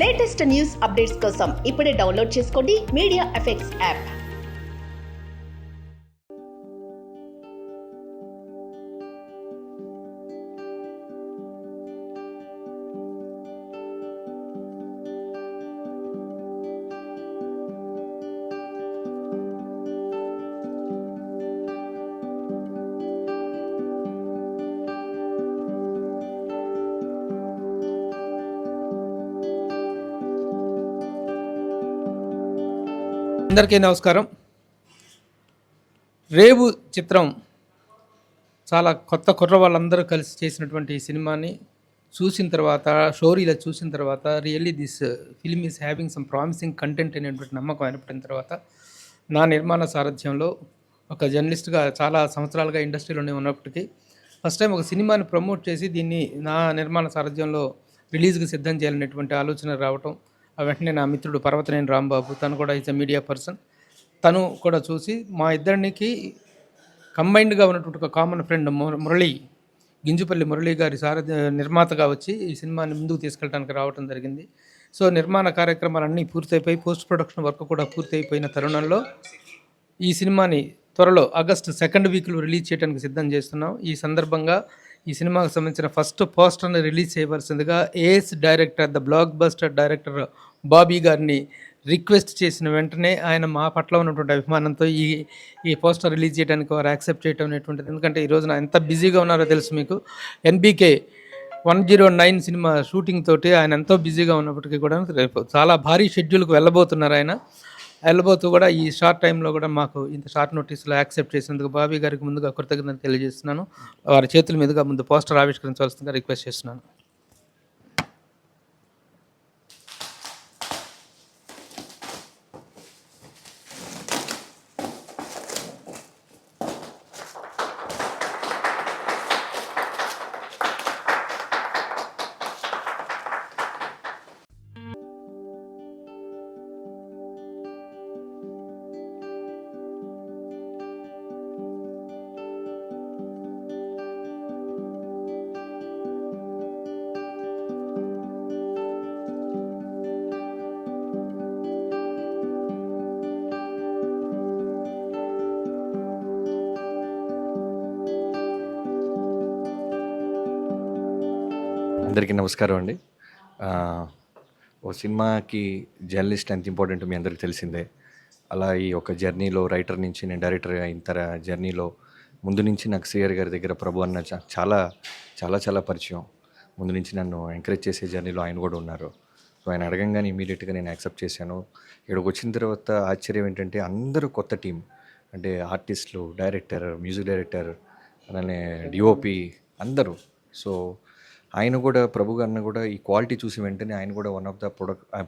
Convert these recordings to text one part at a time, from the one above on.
Latest news updates కోసం ఇప్పుడే download చేసుకోండి మీడియా ఎఫెక్ట్స్ యాప్. అందరికీ నమస్కారం. రేవు చిత్రం చాలా కొత్త కుర్ర వాళ్ళందరూ కలిసి చేసినటువంటి ఈ సినిమాని చూసిన తర్వాత, స్టోరీలో చూసిన తర్వాత really this film is having some promising content అనేటువంటి నమ్మకం ఏర్పడిన తర్వాత నా నిర్మాణ సారథ్యంలో ఒక జర్నలిస్ట్గా చాలా సంవత్సరాలుగా ఇండస్ట్రీలోనే ఉన్నప్పటికీ ఫస్ట్ టైం ఒక సినిమాని ప్రమోట్ చేసి దీన్ని నా నిర్మాణ సారథ్యంలో రిలీజ్కి సిద్ధం చేయాలనేటువంటి ఆలోచన రావటం, వెంటనే నా మిత్రుడు పర్వతనేని రాంబాబు, తను కూడా ఈజ్ అ మీడియా పర్సన్, తను కూడా చూసి మా ఇద్దరికి కంబైన్డ్గా ఉన్నటువంటి ఒక కామన్ ఫ్రెండ్ మురళి, గింజుపల్లి మురళి గారి నిర్మాతగా వచ్చి ఈ సినిమాని ముందుకు తీసుకెళ్ళడానికి రావడం జరిగింది. సో నిర్మాణ కార్యక్రమాలన్నీ పూర్తయిపోయి పోస్ట్ ప్రొడక్షన్ వర్క్ కూడా పూర్తయిపోయిన తరుణంలో ఈ సినిమాని త్వరలో ఆగస్టు 2nd వీక్లో రిలీజ్ చేయడానికి సిద్ధం చేస్తున్నాం. ఈ సందర్భంగా ఈ సినిమాకు సంబంధించిన ఫస్ట్ పోస్టర్ని రిలీజ్ చేయవలసిందిగా AS director, the blockbuster director Bobby గారిని రిక్వెస్ట్ చేసిన వెంటనే ఆయన మా పట్ల ఉన్నటువంటి అభిమానంతో ఈ పోస్టర్ రిలీజ్ చేయడానికి వారు యాక్సెప్ట్ చేయడం అనేటువంటిది. ఎందుకంటే ఈ రోజున ఎంత బిజీగా ఉన్నారో తెలుసు మీకు. NBK 109 సినిమా షూటింగ్ తోటి ఆయన ఎంతో బిజీగా ఉన్నప్పటికీ కూడా రేపు చాలా భారీ షెడ్యూల్కి వెళ్ళబోతున్నారు. ఆయన వెళ్ళబోతూ కూడా ఈ షార్ట్ టైంలో కూడా మాకు ఇంత షార్ట్ నోటీస్లో యాక్సెప్ట్ చేసినందుకు బాబీ గారికి ముందుగా కృతజ్ఞతలు తెలియజేస్తున్నాను. వారి చేతుల మీదుగా ముందు పోస్టర్ ఆవిష్కరించవలసిందిగా రిక్వెస్ట్ చేస్తున్నాను. అందరికీ నమస్కారం అండి. ఓ సినిమాకి జర్నలిస్ట్ ఎంత ఇంపార్టెంట్ మీ అందరికీ తెలిసిందే. అలా ఈ ఒక జర్నీలో రైటర్ నుంచి నేను డైరెక్టర్ అయిన జర్నీలో ముందు నుంచి నాకు సిఆర్ గారి దగ్గర ప్రభు అన్న చాలా చాలా చాలా పరిచయం. ముందు నుంచి నన్ను ఎంకరేజ్ చేసే జర్నీలో ఆయన కూడా ఉన్నారు. సో ఆయన అడగంగానే ఇమీడియట్గా నేను యాక్సెప్ట్ చేశాను. ఇక్కడికి వచ్చిన తర్వాత ఆశ్చర్యం ఏంటంటే అందరూ కొత్త టీం, అంటే ఆర్టిస్టులు, డైరెక్టర్, మ్యూజిక్ డైరెక్టర్, అలానే డిఓపి అందరూ. సో ఆయన కూడా, ప్రభు గారిని కూడా ఈ క్వాలిటీ చూసి వెంటనే ఆయన కూడా వన్ ఆఫ్ ద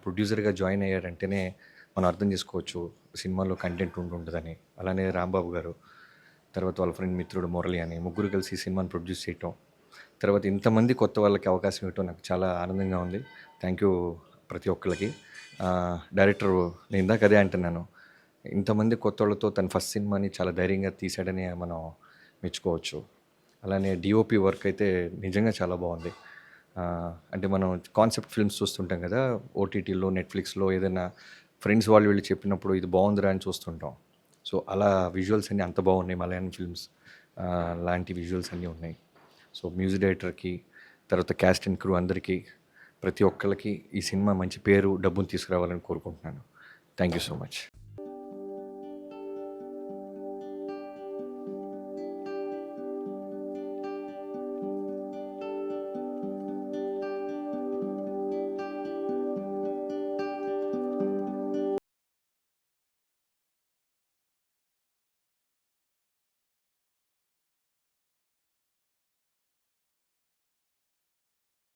ప్రొడ్యూసర్గా జాయిన్ అయ్యారంటేనే మనం అర్థం చేసుకోవచ్చు సినిమాలో కంటెంట్ ఉంటుందని. అలానే రాంబాబు గారు, తర్వాత వాళ్ళ ఫ్రెండ్ మిత్రుడు మురళి అని ముగ్గురు కలిసి సినిమాని ప్రొడ్యూస్ చేయటం, తర్వాత ఇంతమంది కొత్త వాళ్ళకి అవకాశం ఇవ్వటం నాకు చాలా ఆనందంగా ఉంది. థ్యాంక్ యూ ప్రతి ఒక్కరికి. డైరెక్టర్ నేను ఇందాక అదే అంటున్నాను, ఇంతమంది కొత్త వాళ్ళతో తన ఫస్ట్ సినిమాని చాలా ధైర్యంగా తీశాడని మనం మెచ్చుకోవచ్చు. అలానే డిఓపి వర్క్ అయితే నిజంగా చాలా బాగుంది. అంటే మనం కాన్సెప్ట్ ఫిల్మ్స్ చూస్తుంటాం కదా, ఓటీటీలో, నెట్ఫ్లిక్స్లో ఏదైనా ఫ్రెండ్స్ వాళ్ళు వెళ్ళి చెప్పినప్పుడు ఇది బాగుందిరా అని చూస్తుంటాం. సో అలా విజువల్స్ అన్నీ అంత బాగున్నాయి. మలయాళం ఫిల్మ్స్ లాంటి విజువల్స్ అన్నీ ఉన్నాయి. సో మ్యూజిక్ డైరెక్టర్కి, తర్వాత క్యాస్ట్ అండ్ క్రూ అందరికీ, ప్రతి ఒక్కరికి ఈ సినిమా మంచి పేరు, డబ్బును తీసుకురావాలని కోరుకుంటున్నాను. Thank you so much.